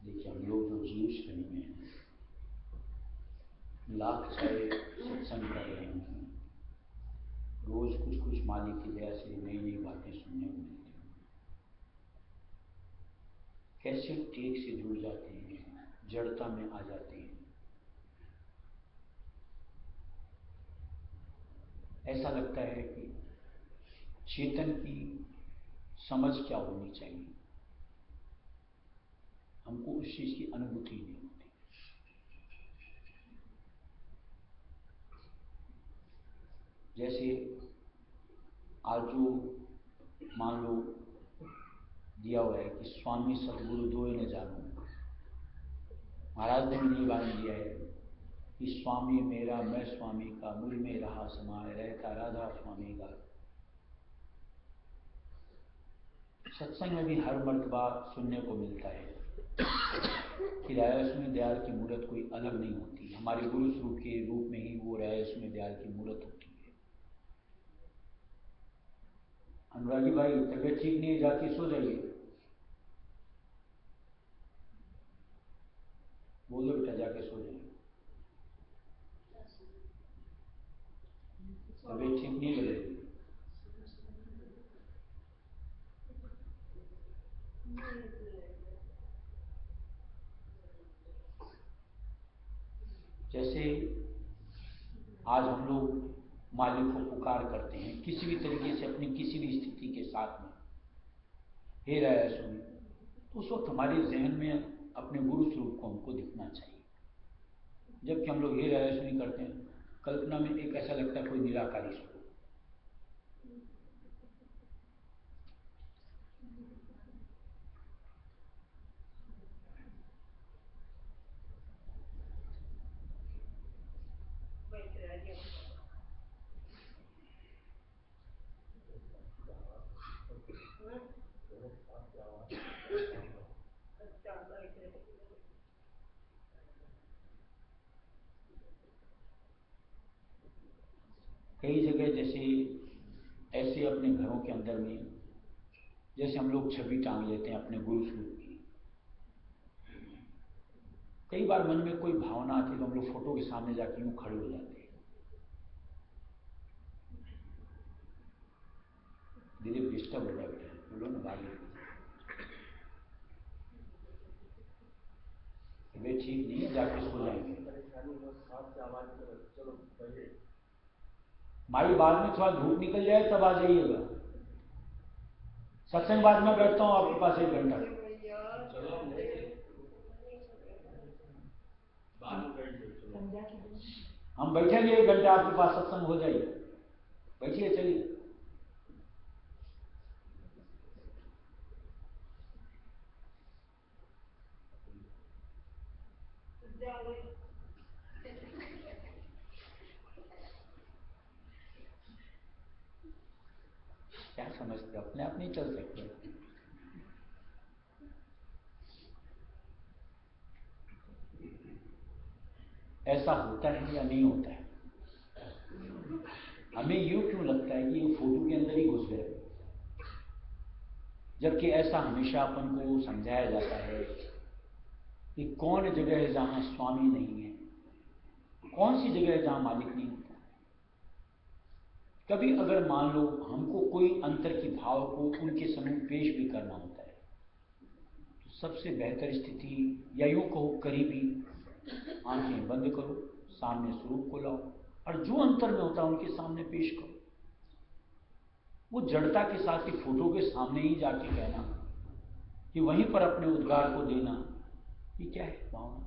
देखिए, हम लोग जो जीव श्रेणी में हैं, लाख चाहे सत्संग कर रहे हैं, रोज कुछ कुछ मालिक की दया से नई नई बातें सुनने को मिलती हैं। कैसे टेक से जुड़ जाते हैं, जड़ता में आ जाते हैं। ऐसा लगता है कि चेतन की समझ क्या होनी चाहिए, हमको उस चीज की अनुभूति नहीं होती। जैसे आज जो मान लो दिया हुआ है कि स्वामी सदगुरु दोए न जानो, महाराज ने भी निवारण दिया है कि स्वामी मेरा मैं स्वामी का, मुझ में रहा समाये रहता राधा स्वामी का। सत्संग में भी हर मर्तबा सुनने को मिलता है कि रायस्वामी दयाल की मूर्त कोई अलग नहीं होती, हमारे गुरु स्वरूप के रूप में ही वो रायस्वामी दयाल की मूर्त होती है। अनुरागी भाई, तबियत ठीक नहीं है, जाके सो जाइए। बोलो बेटा, जाके सो जाइए, तबियत ठीक नहीं लग रही। जैसे आज हम लोग मालिक को पुकार करते हैं किसी भी तरीके से, अपनी किसी भी स्थिति के साथ में, हे रायस्वामी, तो उस वक्त हमारे जहन में अपने गुरु स्वरूप को हमको दिखना चाहिए। जबकि हम लोग हे रायस्वामी करते हैं, कल्पना में एक ऐसा लगता है कोई निराकारी स्वरूप। कई जगह जैसे ऐसे अपने घरों के अंदर में जैसे हम लोग छवि टांग लेते हैं अपने गुरु स्वरूप की, कई बार मन में कोई भावना आती है तो हम लोग फोटो के सामने जाके यूं खड़े हो जाते हैं, दिलीप डिस्टर्ब हो जाते हैं, बोलो ना भाई वे ठीक नहीं है, जाके सो जाएंगे। माई बाद में थोड़ा धूप निकल जाए तब आ जाइएगा, सत्संग बाद में बैठता हूँ आपके पास 1 घंटा। हम बैठेंगे 1 घंटा आपके पास, सत्संग हो जाइए, बैठिए चलिए। क्या समझते, अपने आप नहीं चल सकते? ऐसा होता है या नहीं होता है? हमें यूं क्यों लगता है कि ये फोटो के अंदर ही घुस गए, जबकि ऐसा हमेशा अपन को समझाया जाता है कि कौन जगह है जहां स्वामी नहीं है, कौन सी जगह है जहां मालिक नहीं होता। कभी अगर मान लो हमको कोई अंतर की भाव को उनके सम्मुख पेश भी करना होता है तो सबसे बेहतर स्थिति, या यूं कहो करीबी, आंखें बंद करो, सामने स्वरूप को लाओ और जो अंतर में होता है उनके सामने पेश करो। वो जड़ता के साथ ही फोटो के सामने ही जाके कहना कि वहीं पर अपने उद्गार को देना, ये क्या है भावना?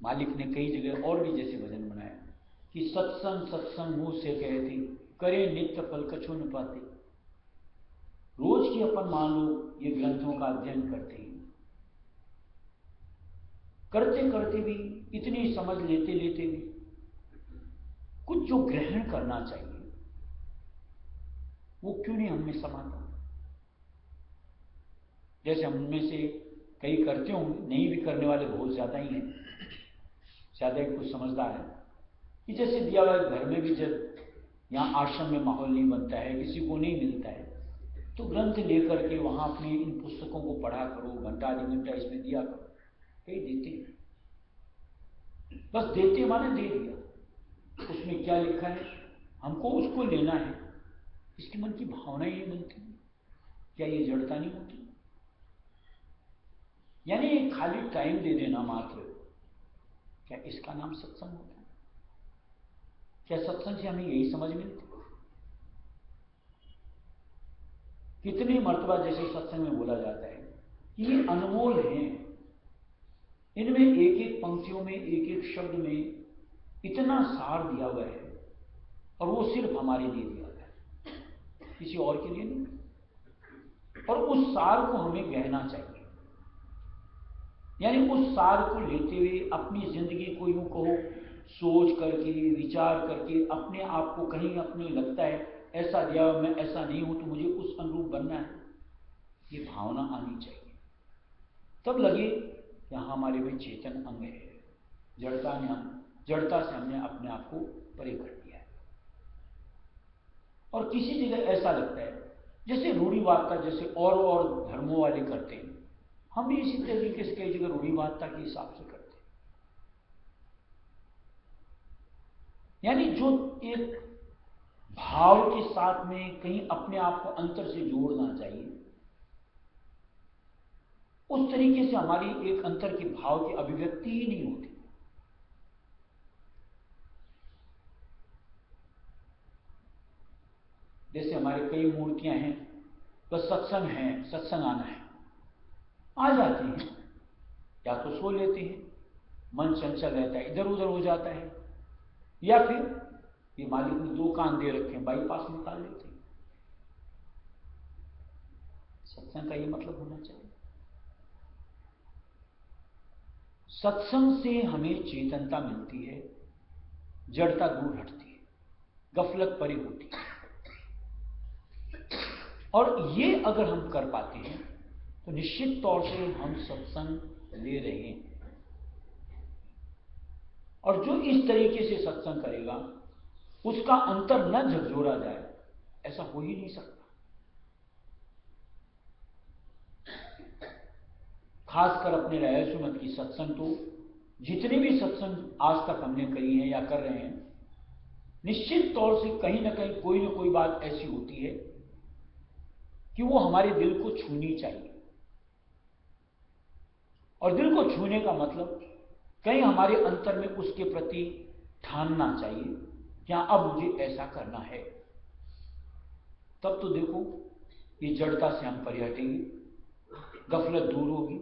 मालिक ने कई जगह और भी जैसे भजन बनाया कि सत्संग सत्संग मुंह से कहते, करे नित्य फल कछु न पाते। रोज की अपन मान लो ये ग्रंथों का अध्ययन करते हैं, करते करते भी, इतनी समझ लेते लेते भी कुछ जो ग्रहण करना चाहिए वो क्यों नहीं हम में समाता? जैसे हम में से कई करते होंगे, नहीं भी करने वाले बहुत ज्यादा ही हैं, ज्यादा ही कुछ समझदार है कि जैसे दिया हुआ घर में भी जब यहाँ आश्रम में माहौल नहीं बनता है, किसी को नहीं मिलता है, तो ग्रंथ लेकर के वहां अपने इन पुस्तकों को पढ़ा करो, घंटा आधी घंटा इसमें दिया करो। कई देते हैं, बस देते माने दे दिया, उसमें क्या लिखा है हमको उसको लेना है, इसके मन की भावना ही नहीं बनती। क्या ये जड़ता नहीं होती? यानी एक खाली टाइम दे देना मात्र, क्या इसका नाम सत्संग होता है? क्या सत्संग से हमें यही समझ मिलती? कितनी मर्तबा जैसे सत्संग में बोला जाता है कि ये अनमोल हैं, इनमें एक एक पंक्तियों में, एक एक शब्द में इतना सार दिया हुआ है, और वो सिर्फ हमारे लिए दिया गया है, किसी और के लिए नहीं। और उस सार को हमें गहना चाहिए, यानी उस सार को लेते हुए अपनी जिंदगी को यूं कहो सोच करके, विचार करके, अपने आप को कहीं अपने लगता है ऐसा दिया मैं ऐसा नहीं हूं तो मुझे उस अनुरूप बनना है, ये भावना आनी चाहिए। तब लगे कि हाँ हमारे में चेतन अंग है, जड़ता से हमने अपने आप को परे कर दिया है। और किसी जगह ऐसा लगता है जैसे रूढ़िवादिता, जैसे और धर्मों वाले करते हैं, हम भी इसी तरीके से कई जगह रूढ़िवादिता के हिसाब से करते हैं। यानी जो एक भाव के साथ में कहीं अपने आप को अंतर से जोड़ना चाहिए, उस तरीके से हमारी एक अंतर के भाव की अभिव्यक्ति ही नहीं होती। जैसे हमारे कई मूर्तियां हैं, बस सत्संग है, सत्संग आना है, आ जाते हैं, या तो सो लेते हैं, मन चंचल रहता है, इधर उधर हो जाता है, या फिर ये मालिक ने 2 कान दे रखे हैं, बाईपास निकाल लेते हैं। सत्संग का ये मतलब होना चाहिए। सत्संग से हमें चेतनता मिलती है, जड़ता दूर हटती है, गफलत परी होती है। और ये अगर हम कर पाते हैं तो निश्चित तौर से हम सत्संग ले रहे हैं। और जो इस तरीके से सत्संग करेगा उसका अंतर न झकझोरा जाए, ऐसा हो ही नहीं सकता। खासकर अपने रहस्य मत की सत्संग, तो जितने भी सत्संग आज तक हमने करी हैं या कर रहे हैं, निश्चित तौर से कहीं ना कहीं कोई ना कोई बात ऐसी होती है कि वो हमारे दिल को छूनी चाहिए। और दिल को छूने का मतलब कहीं हमारे अंतर में उसके प्रति ठानना चाहिए कि हाँ, अब मुझे ऐसा करना है। तब तो देखो ये जड़ता से हम परे हटेंगे, गफलत दूर होगी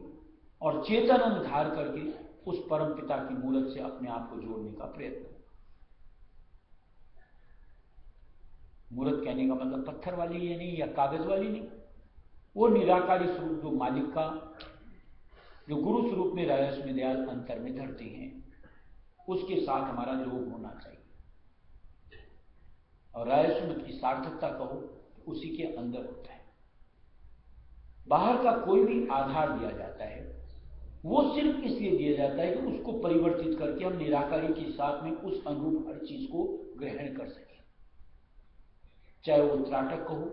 और चेतन धार करके उस परम पिता की मूरत से अपने आप को जोड़ने का प्रयत्न। मूरत कहने का मतलब पत्थर वाली ये नहीं या कागज वाली नहीं, वो निराकारी स्वरूप जो मालिक का, जो गुरु स्वरूप में रहस्य में दयाल अंतर में धरते हैं, उसके साथ हमारा योग होना चाहिए। और रहस्य की सार्थकता कहो तो उसी के अंदर होता है। बाहर का कोई भी आधार दिया जाता है वो सिर्फ इसलिए दिया जाता है कि उसको परिवर्तित करके हम निराकारी के साथ में उस अनुरूप हर चीज को ग्रहण कर सकें। चाहे वो त्राटक कहो,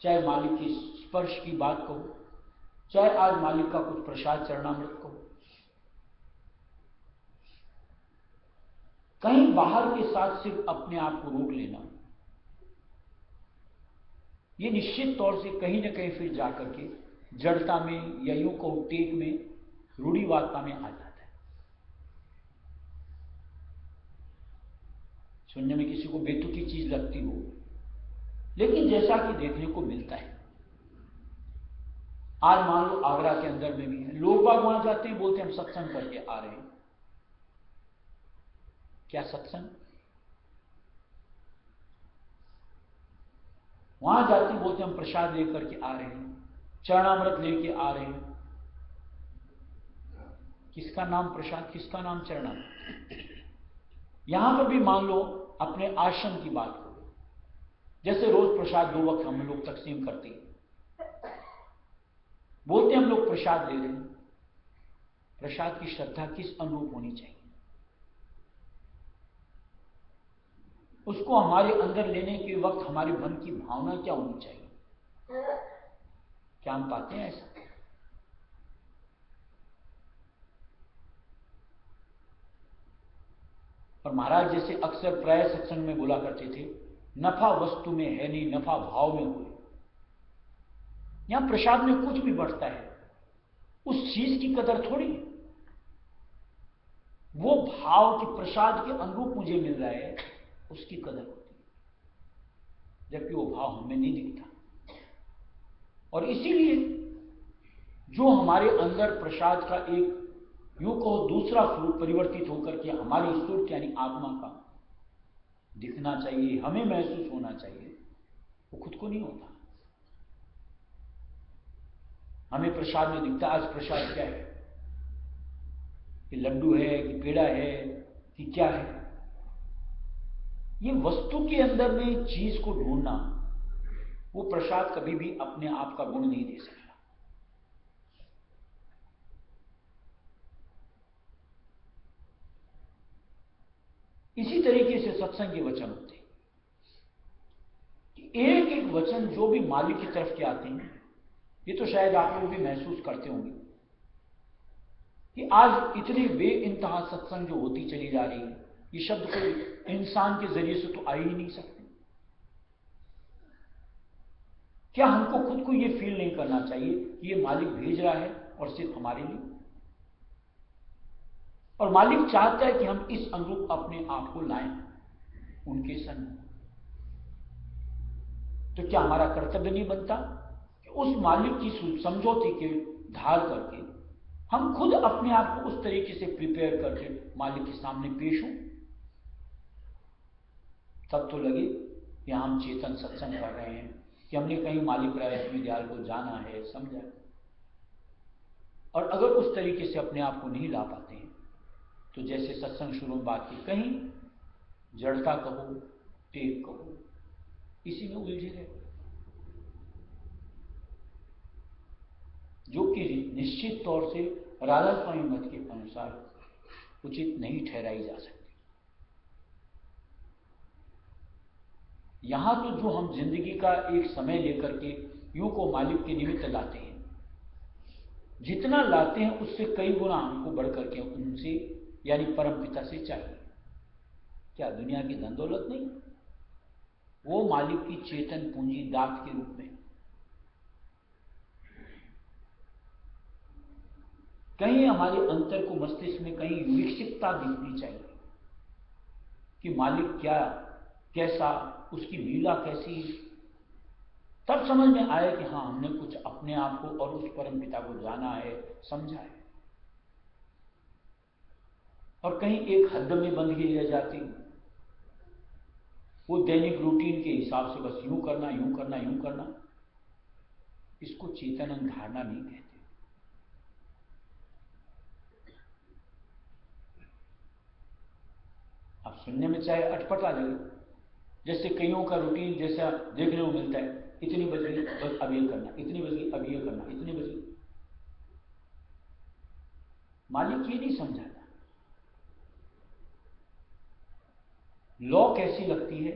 चाहे मालिक की स्पर्श की बात कहो, चाहे आज मालिक का कुछ प्रसाद चरणामृत कहो, कहीं बाहर के साथ सिर्फ अपने आप को रोक लेना, ये निश्चित तौर से कहीं ना कहीं फिर जाकर के जड़ता में या यूं को टेक में, रूढ़िवादता में आ जाता है। सुनने में किसी को बेतुकी चीज लगती हो, लेकिन जैसा कि देखने को मिलता है, आज मान लो आगरा के अंदर में भी है, लोग बाग वहां जाते हैं, बोलते हैं हम सत्संग करके आ रहे हैं। क्या सत्संग? वहां जाते हैं, बोलते हैं हम प्रसाद लेकर के आ रहे हैं, चरणामृत लेके आ रहे हैं। किसका नाम प्रसाद, किसका नाम चरणामृत? यहां पर भी मान लो अपने आश्रम की बात करो, जैसे रोज प्रसाद 2 वक्त हम लोग तकसीम करते हैं, बोलते हैं हम लोग प्रसाद ले रहे हैं। प्रसाद की श्रद्धा किस अनुरूप होनी चाहिए? उसको हमारे अंदर लेने के वक्त हमारे मन की भावना क्या होनी चाहिए? क्या हम पाते हैं ऐसा? और महाराज जैसे अक्सर प्राय सत्संग में बोला करते थे, नफा वस्तु में है नहीं, नफा भाव में हो। यहां प्रसाद में कुछ भी बढ़ता है, उस चीज की कदर थोड़ी, वो भाव कि प्रसाद के अनुरूप मुझे मिल रहा है, उसकी कदर होती है, जबकि वो भाव हमें नहीं दिखता। और इसीलिए जो हमारे अंदर प्रसाद का एक यूं कहो दूसरा स्वरूप परिवर्तित होकर के हमारी सुर्त यानी आत्मा का दिखना चाहिए, हमें महसूस होना चाहिए, वो खुद को नहीं होता। हमें प्रसाद में दिखता, आज प्रसाद क्या है, कि लड्डू है कि पेड़ा है कि क्या है। ये वस्तु के अंदर में चीज को ढूंढना, वो प्रसाद कभी भी अपने आप का गुण नहीं दे सकता। इसी तरीके से सत्संग के वचन होते हैं कि एक एक वचन जो भी मालिक की तरफ के आते हैं, ये तो शायद आप लोग भी महसूस करते होंगे कि आज इतने बेइंतहा सत्संग जो होती चली जा रही है, ये शब्द कोई इंसान के जरिए से तो आ ही नहीं सकते। क्या हमको खुद को ये फील नहीं करना चाहिए कि ये मालिक भेज रहा है और सिर्फ हमारे लिए, और मालिक चाहता है कि हम इस अनुरूप अपने आप को लाएं उनके संग। तो क्या हमारा कर्तव्य नहीं बनता कि उस मालिक की समझौते के धार करके हम खुद अपने आप को उस तरीके से प्रिपेयर करके मालिक के सामने पेश हों? तब तो लगे कि हम चेतन सत्संग कर रहे हैं, कि हमने कहीं मालिक रहस्य में दयाल को जाना है, समझा। और अगर उस तरीके से अपने आप को नहीं ला पाते हैं तो जैसे सत्संग शुरू में बात की, कहीं जड़ता कहो, टेक कहो, इसी में उलझे रहे, जो कि निश्चित तौर से राधा स्वामी मत के अनुसार उचित नहीं ठहराई जा सकती। यहां तो जो हम जिंदगी का एक समय लेकर के यूं को मालिक के निमित्त लाते हैं, जितना लाते हैं उससे कई गुना हमको बढ़ करके उनसे यानी परम पिता से चाहिए। क्या दुनिया की धन दौलत नहीं? वो मालिक की चेतन पूंजी दात के रूप में। कहीं हमारे अंतर को मस्तिष्क में कहीं विकसितता दिखनी चाहिए कि मालिक क्या, कैसा, उसकी लीला कैसी, तब समझ में आए कि हाँ, हमने कुछ अपने आप को और उस परम पिता को जाना है, समझा है। और कहीं एक हद में बंध के रह जाती, वो दैनिक रूटीन के हिसाब से बस यूं करना, यूं करना, यूं करना। इसको चेतन धारणा नहीं कहते। अब सुनने में चाहे अटपटा लगे, जैसे कईयों का रूटीन जैसा देखने को मिलता है, इतनी बज गई बस अब ये करना, इतनी बज गई अब ये करना, इतनी बज गई। मालिक ये नहीं समझाता। लॉ कैसी लगती है?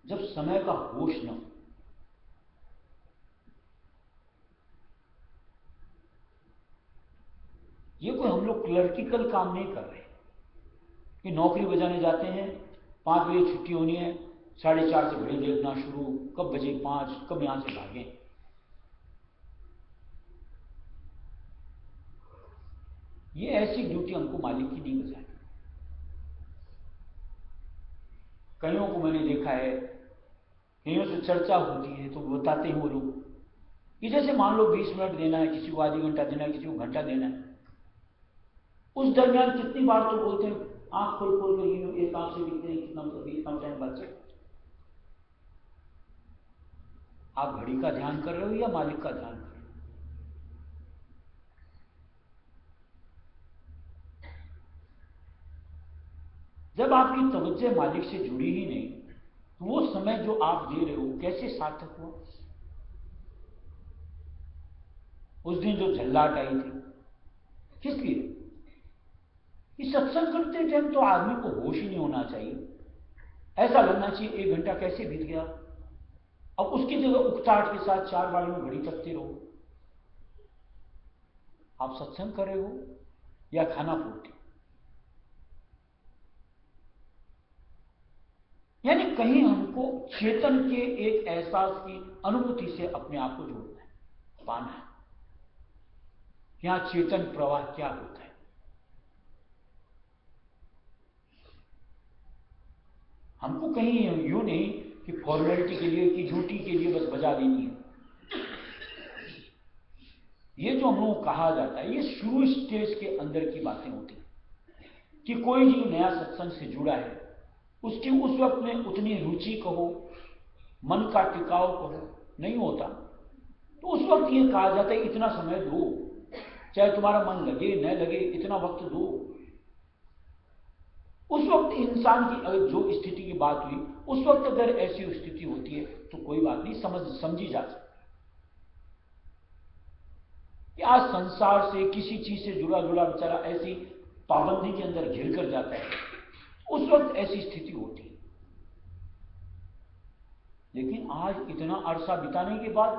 जब समय का होश न हो। ये कोई हम लोग क्लर्किकल काम नहीं कर रहे कि नौकरी बजाने जाते हैं, 5 बजे छुट्टी होनी है, 4:30 से घड़ी देखना शुरू, कब बजे 5, कब यहां से भागें। ये ऐसी ड्यूटी हमको मालिक की नहीं बजानी। कईयों को मैंने देखा है, कईयों से चर्चा होती है तो बताते हैं वो लोग कि जैसे मान लो 20 मिनट देना है, किसी को आधी घंटा देना है, किसी को घंटा देना है। उस दरमियान कितनी बार तो बोलते हैं, आंख खोल खोल कर एक आंख से दिखते हैं, कितना मतलब इतना टाइम बचे। आप घड़ी का ध्यान कर रहे हो या मालिक का ध्यान कर रहे हो? जब आपकी तवज्जो मालिक से जुड़ी ही नहीं, तो वो समय जो आप दे रहे हो कैसे सार्थक हुआ? उस दिन जो झल्लाट आई थी, किस लिए? कि सत्संग करते टाइम तो आदमी को होश ही नहीं होना चाहिए। ऐसा लगना चाहिए 1 घंटा कैसे बीत गया। अब उसकी जगह उकताहट के साथ 4 बार में घड़ी तकते रहो। आप सत्संग कर रहे हो या खाना फूटते? यानी कहीं हमको चेतन के एक एहसास की अनुभूति से अपने आप को जोड़ना है, पाना है। यहां चेतन प्रवाह क्या होता है? हमको कहीं यूं नहीं कि फॉर्मेलिटी के लिए, कि ड्यूटी के लिए बस बजा देनी है। ये जो हम लोगों को कहा जाता है, ये शुरू स्टेज के अंदर की बातें होती हैं कि कोई जो नया सत्संग से जुड़ा है, उसकी उस वक्त में उतनी रुचि कहो, मन का टिकाव कहो नहीं होता, तो उस वक्त ये कहा जाता है इतना समय दो, चाहे तुम्हारा मन लगे न लगे, इतना वक्त दो। उस वक्त इंसान की अगर जो स्थिति की बात हुई, उस वक्त अगर ऐसी स्थिति होती है तो कोई बात नहीं, समझी जा सकती। कि आज संसार से किसी चीज से जुड़ा जुड़ा बेचारा ऐसी पाबंदी के अंदर घिर कर जाता है, उस वक्त ऐसी स्थिति होती है। लेकिन आज इतना अरसा बिताने के बाद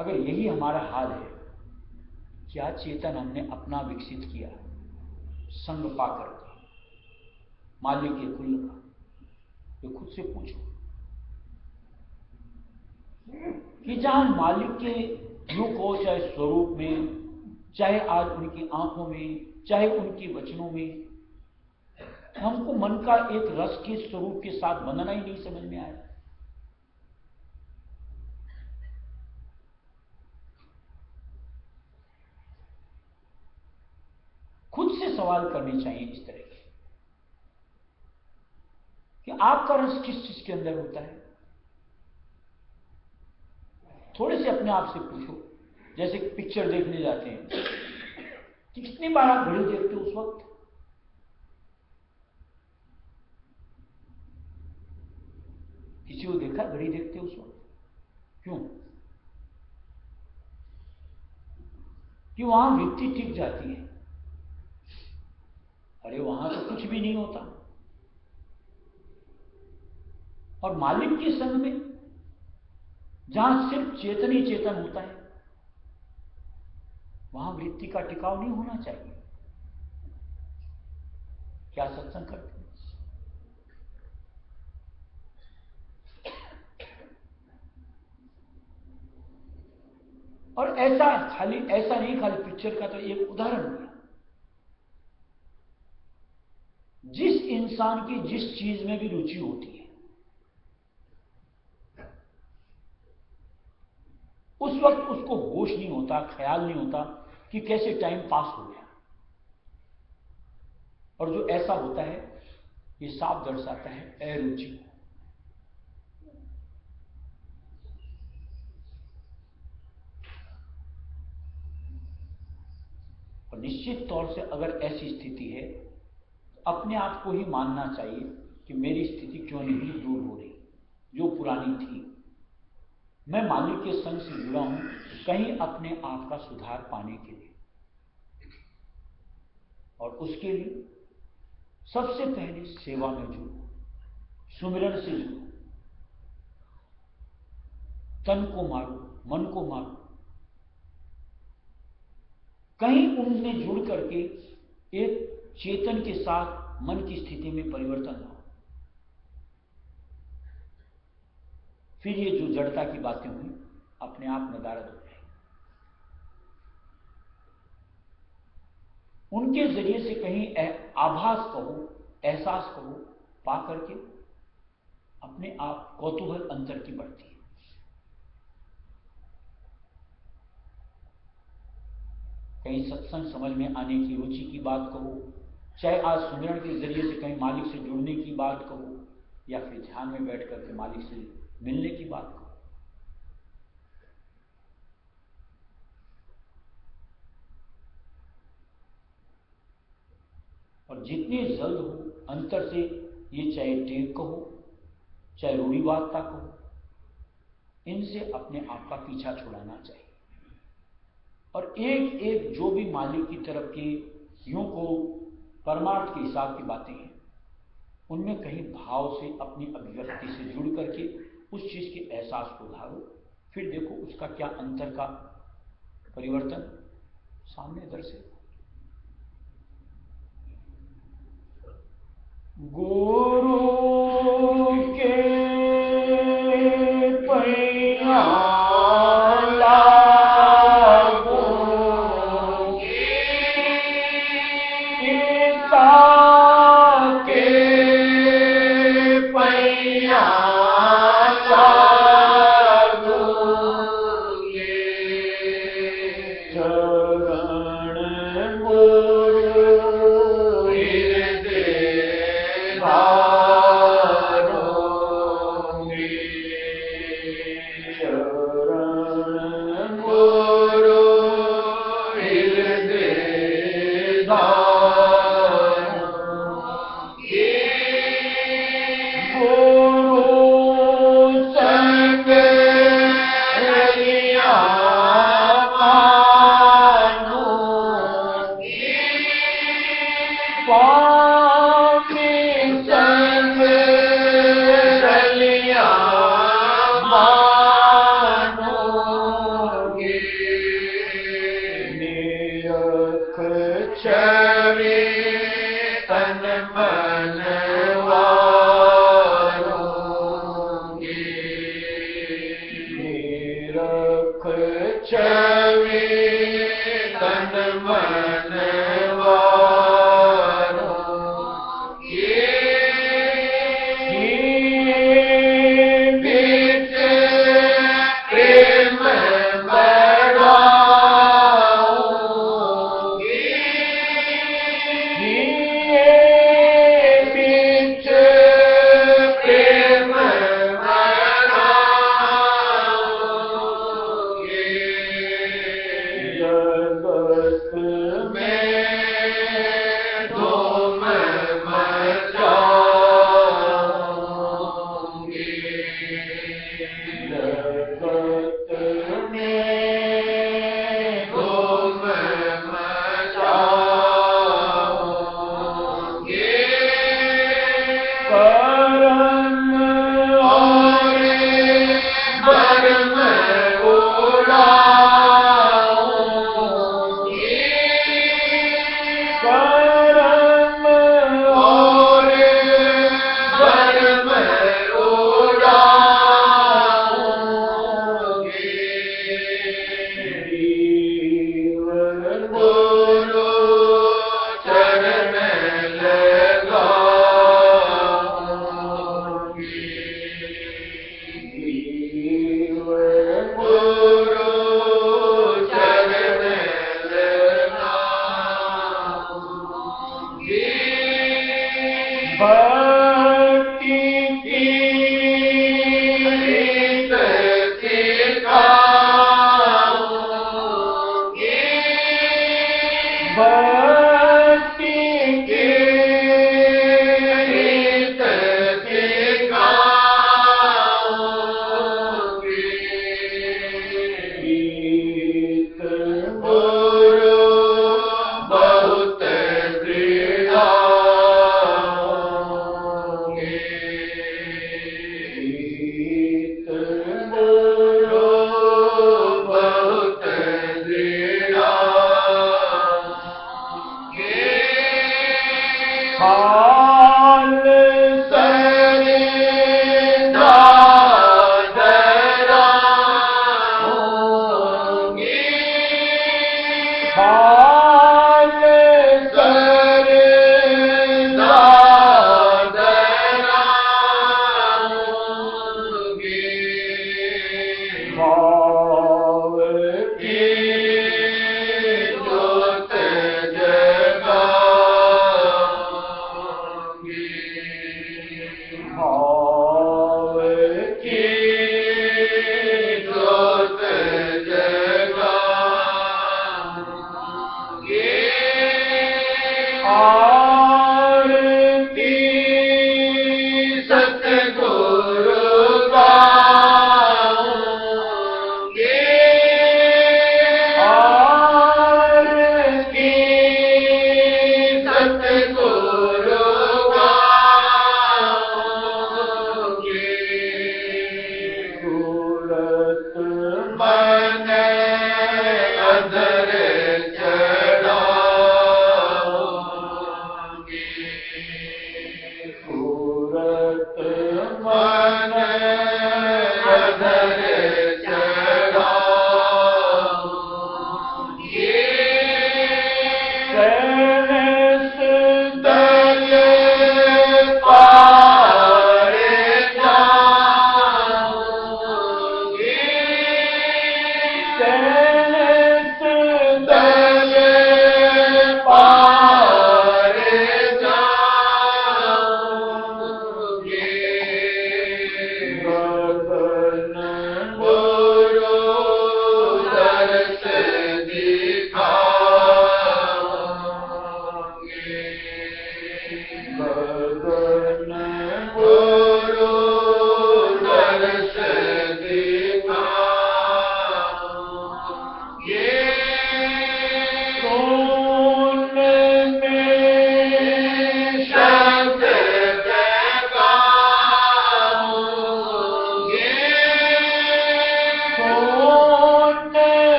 अगर यही हमारा हाल है, क्या चेतन हमने अपना विकसित किया संग पाकर मालिक के कुल का? ये खुद से पूछो कि जहां मालिक के यूं को, चाहे स्वरूप में, चाहे आज उनकी आंखों में, चाहे उनके वचनों में, हमको मन का एक रस के स्वरूप के साथ बंधना ही नहीं समझ में आया। खुद से सवाल करने चाहिए इस तरह के कि आपका रस किस चीज के अंदर होता है? थोड़े से अपने आप से पूछो, जैसे पिक्चर देखने जाते हैं कि कितनी बार आप घड़ी देखते हो उस वक्त? किसी को देखा घड़ी देखते हो उस वक्त? क्यों? कि वहां वृत्ति टिक जाती है। अरे वहां तो कुछ भी नहीं होता। और मालिक के संग में जहां सिर्फ चेतन ही चेतन होता है, वहां वृत्ति का टिकाव नहीं होना चाहिए। क्या सत्संग करते हैं? और ऐसा नहीं, खाली पिक्चर का तो एक उदाहरण दिया। जिस इंसान की जिस चीज में भी रुचि होती है, उस वक्त उसको होश नहीं होता, ख्याल नहीं होता कि कैसे टाइम पास हो गया। और जो ऐसा होता है, ये साफ दर्शाता है अरुचि। और निश्चित तौर से अगर ऐसी स्थिति है, तो अपने आप को ही मानना चाहिए कि मेरी स्थिति क्यों नहीं दूर हो रही, जो पुरानी थी। मैं मालिक के संग से जुड़ा हूं, कहीं अपने आप का सुधार पाने के लिए। और उसके लिए सबसे पहले सेवा में जुड़ो, सुमिरन से जुड़ो, तन को मारो, मन को मारो, कहीं उनमें जुड़ करके एक चेतन के साथ मन की स्थिति में परिवर्तन लाओ। फिर ये जो जड़ता की बातें हुई अपने आप नदारद हो जाएगी। उनके जरिए से कहीं आभास कहो, एहसास कहो, पा करके अपने आप कौतूहल अंतर की बढ़ती है। कहीं सत्संग समझ में आने की रुचि की बात कहो, चाहे आज सुमिरन के जरिए से कहीं मालिक से जुड़ने की बात कहो, या फिर ध्यान में बैठ करके मालिक से मिलने की बात कहो। और जितनी जल्द हो अंतर से, ये चाहे टेक कहो, चाहे रूढ़िवादिता कहो, इनसे अपने आप का पीछा छुड़ाना चाहिए। और एक एक जो भी मालिक की तरफ के यूं को परमार्थ के हिसाब की बातें हैं, उनमें कहीं भाव से अपनी अभिव्यक्ति से जुड़ करके उस चीज के एहसास को धारो। फिर देखो उसका क्या अंतर का परिवर्तन सामने दर्शे। गुरु के पैया करम और भरम उड़ाओगे, जीवन गुरु चरण लगाओगे, जीवन गुरु चरण लगाओगे, भक्ति की रीत सिखाओगे, भक्ति की रीत सिखाओगे, गीत गुरु बहुत दृढ़ाओगे, गीत गुरु बहुत दृढ़ाओगे, हाल सरिंदा धराओगे, हाल सरिंदा धराओगे, भाव की ज्योत जगाओगे, भाव की ज्योत जगाओगे, आरती सतगुरु गाओगे, आरती सतगुरु गाओगे, सूरत मन अधर चढ़ाओगे,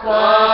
Amen.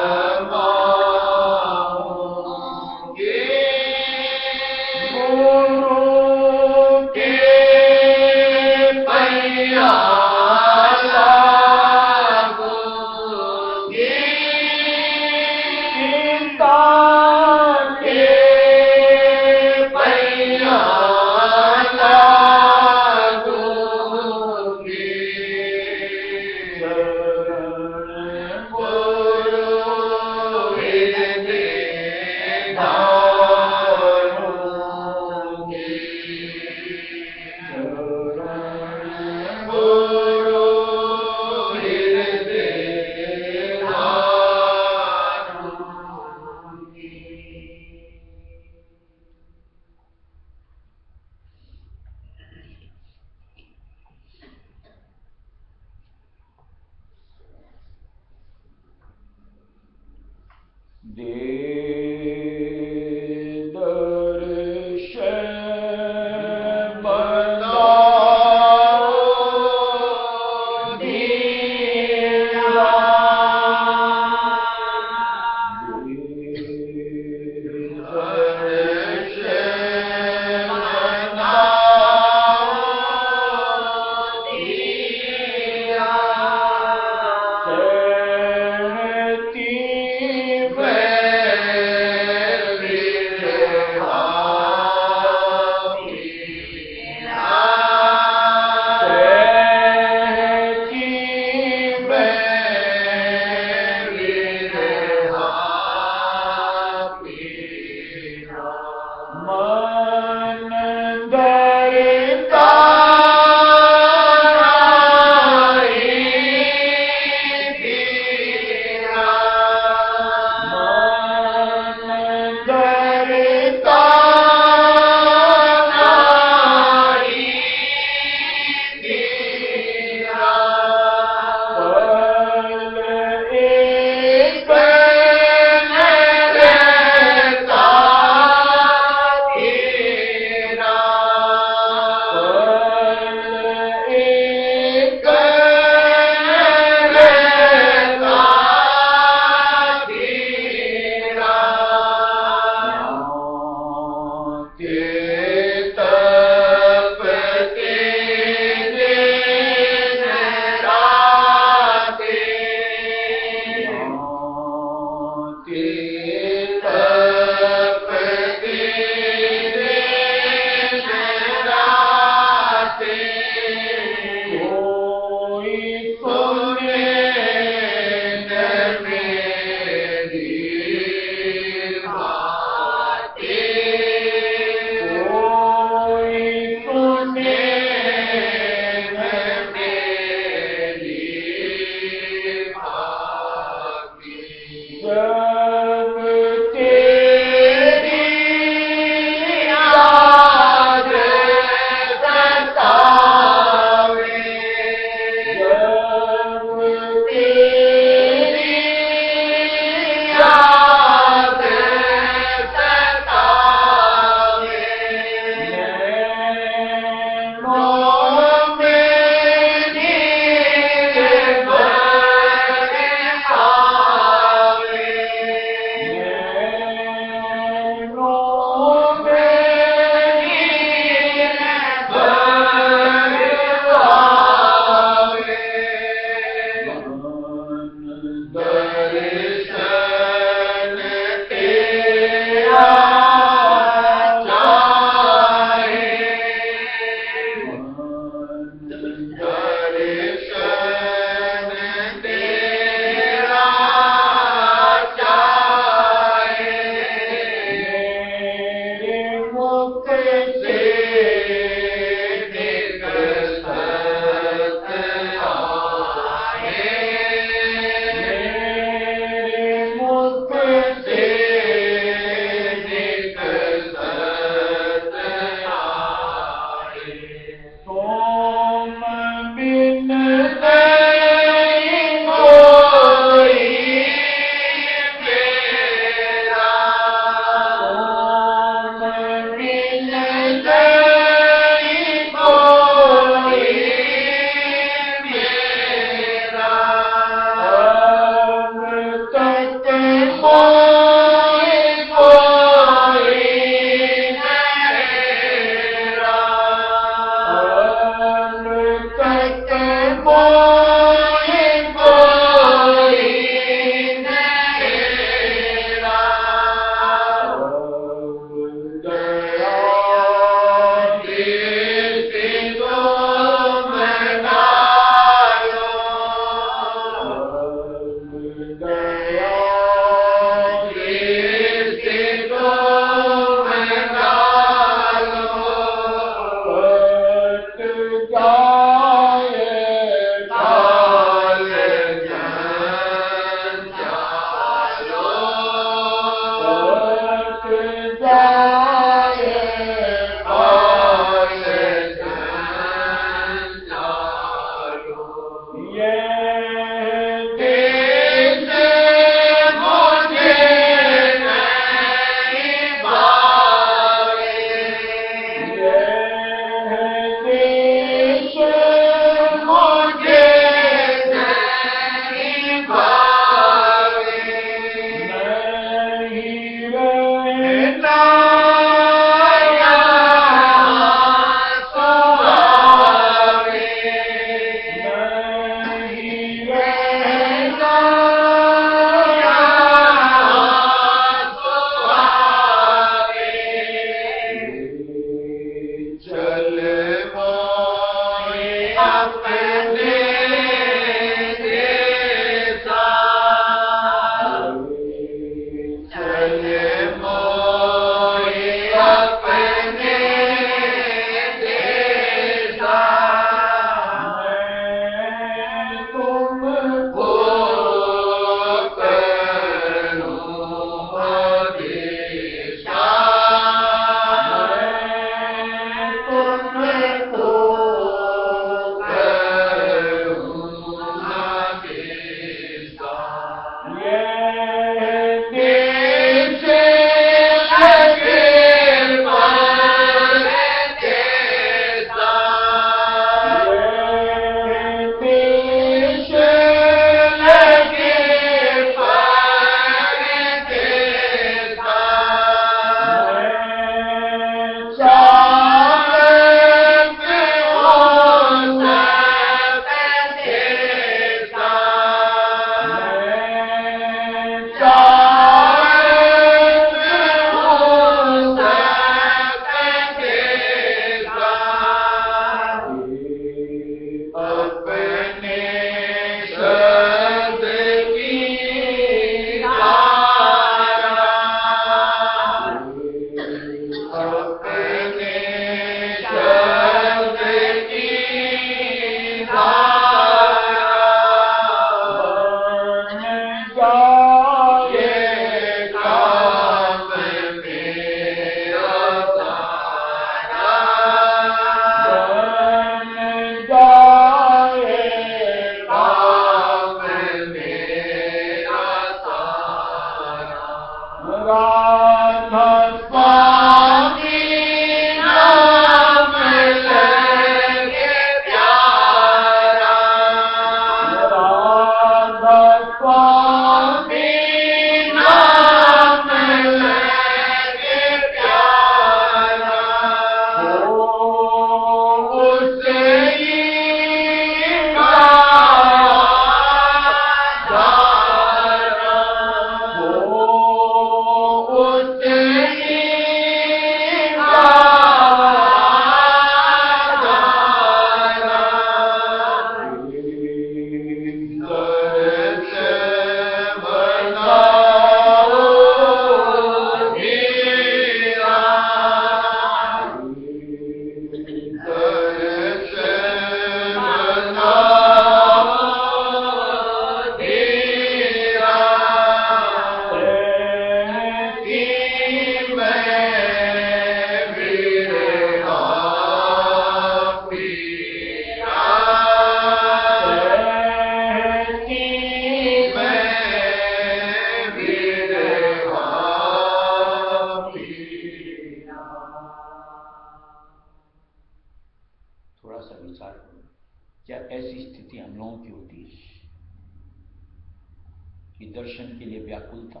दर्शन के लिए व्याकुलता,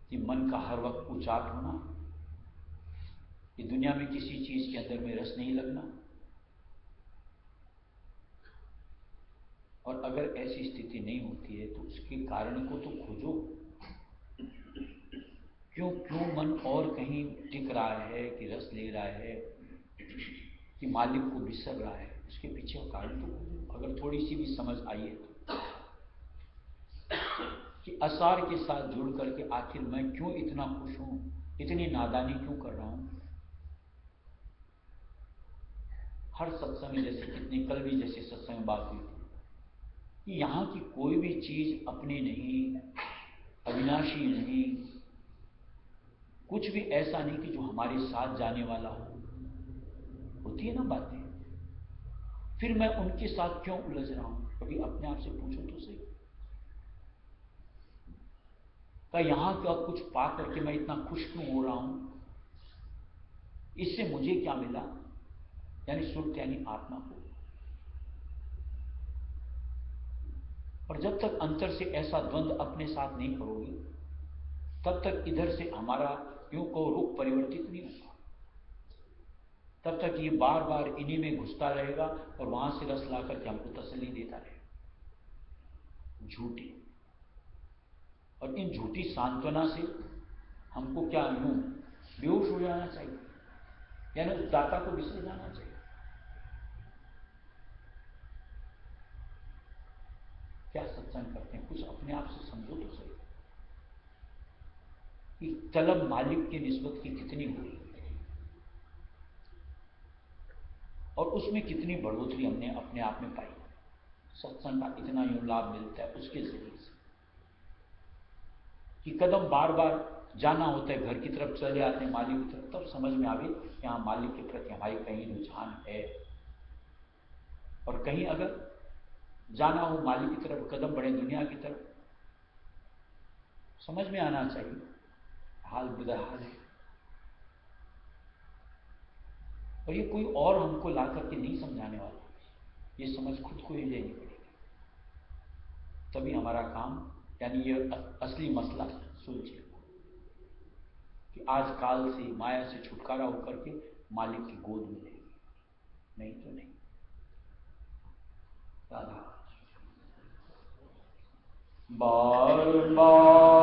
कि मन का हर वक्त उचाट होना, कि दुनिया में किसी चीज के अंदर में रस नहीं लगना। और अगर ऐसी स्थिति नहीं होती है तो उसके कारण को तो खोजो। क्यों मन और कहीं टिक रहा है, कि रस ले रहा है, कि मालिक को बिसर रहा है, उसके पीछे कारण तो खोजो। अगर थोड़ी सी भी समझ आई है तो कि आसार के साथ जुड़ करके आखिर मैं क्यों इतना खुश हूं, इतनी नादानी क्यों कर रहा हूं। हर सत्संग जैसे कितनी कल भी जैसे सत्संग बात हुई थी कि यहां की कोई भी चीज अपनी नहीं, अविनाशी नहीं, कुछ भी ऐसा नहीं कि जो हमारे साथ जाने वाला हो। होती है ना बातें, फिर मैं उनके साथ क्यों उलझ रहा हूं? कभी अपने आप से पूछो तो सही। क्या यहां क्या कुछ पा करके मैं इतना खुश क्यों हो रहा हूं? इससे मुझे क्या मिला? यानी सुख यानी आत्मा को। और जब तक अंतर से ऐसा द्वंद्व अपने साथ नहीं करोगे, तब तक इधर से हमारा यूं को रुख परिवर्तित नहीं होगा। तब तक ये बार बार इन्हीं में घुसता रहेगा और वहां से रस ला करके हमको तसल्ली देता रहेगा, झूठी। और इन झूठी सांत्वना से हमको क्या यूं बेहोश हो जाना चाहिए, यानी उस दाता को बिसर जाना चाहिए। क्या सत्संग करते हैं? कुछ अपने आप से समझो तो सही कि तलब मालिक की निस्बत की कितनी हुई और उसमें कितनी बढ़ोतरी हमने अपने आप में पाई। सत्संग का इतना यूं लाभ मिलता है उसके जरिए से कि कदम बार बार जाना होता है, घर की तरफ चले आते हैं मालिक की तरफ, तब समझ में आवे कि हाँ मालिक के प्रति हमारी कहीं रुझान है। और कहीं अगर जाना हो मालिक की तरफ, कदम बढ़े दुनिया की तरफ, समझ में आना चाहिए हाल बुदहाल है। और ये कोई और हमको ला करके नहीं समझाने वाला, ये समझ खुद को ही लेनी पड़ेगी, तभी हमारा काम यानी ये असली मसला सुलझेगा कि आज काल से माया से छुटकारा होकर के मालिक की गोद में लेंगे, नहीं तो नहीं। राधा बार बार